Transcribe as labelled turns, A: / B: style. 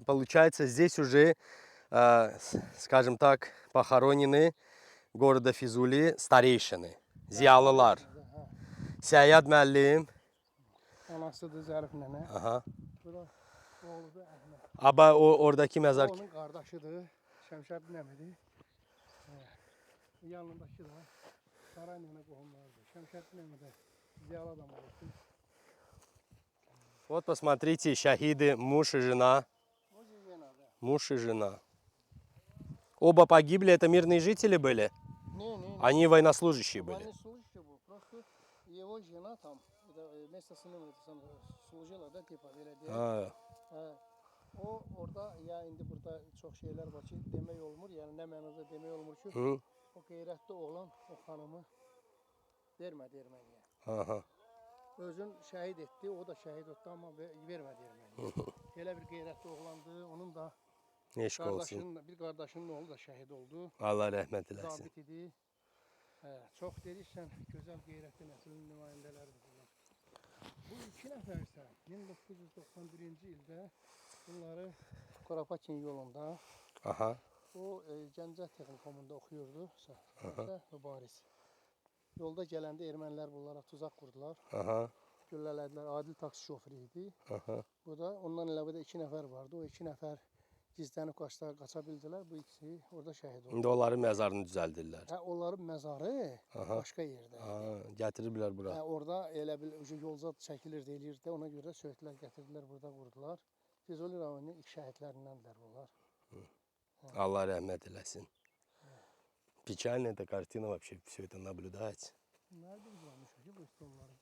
A: получается, здесь уже, скажем так, похоронены города Физули старейшины, ziyalılar. Səyyad müəllim.
B: Anasıdır Zərif nənə.
A: Aha.
B: Bu da oğludur Əhməd.
A: Aba oradaki mezar.
B: O onun qardaşıdır. Şəmşəd nəmədir? Yanındakı da Saray nənə qohumlarıdır. Şəmşəd nəmə də ziyalı adam olsun.
A: Вот посмотрите, шахиды, муж и жена. Муж и жена. Оба погибли, это мирные жители были?
B: Не.
A: Они военнослужащие были.
B: Военнослужащие был. Просто его жена там, вместе с ним служила, da tipa belə deyək. O orada ya indi burada çox şeylər var ki, demək olmur. Yəni nə mənada demək olmur ki, o qeyrətli oğlan o xanımı vermədi erməniyə.
A: Aha.
B: Özün şəhid etdi, o da şəhid etdi, amma vermədi erməniyə. Elə bir qeyrətli oğlandı, onun da
A: Eşq olsun.
B: bir qardaşının oğlu da şəhid oldu.
A: Allah rəhmət eləsin.
B: Zabit idi. Çox deyirsən, gözəl qeyrətli nəslin nümayəndələridir bunlar. Bu iki nəfər isə 1991-ci ildə bunları Karapakin yolunda o Gəncə Texnikumunda oxuyurdu mübariz. Yolda gələndə ermənilər bunlara tuzaq qurdular. Güllələdilər. Adil taksi şoförü idi. Bu da ondan əlavə də iki nəfər vardı. O iki nəfər gizlənib qaça bildilər. Bu ikisi orada şəhid oldu.
A: İndi onların məzarını düzəldirlər.
B: Onların məzarı başqa yerdə.
A: Gətiriblər bura.
B: Orada elə bil yolca çəkilir deyilirdi. Ona görə söhətlər gətirdilər, burada qurdular. Füzuli rayonunun ilk şəhidlərindəndirlər bunlar.
A: Allah рахмет eləsin. Печально эта картина вообще, все это наблюдать.
B: Nerede bu stolları?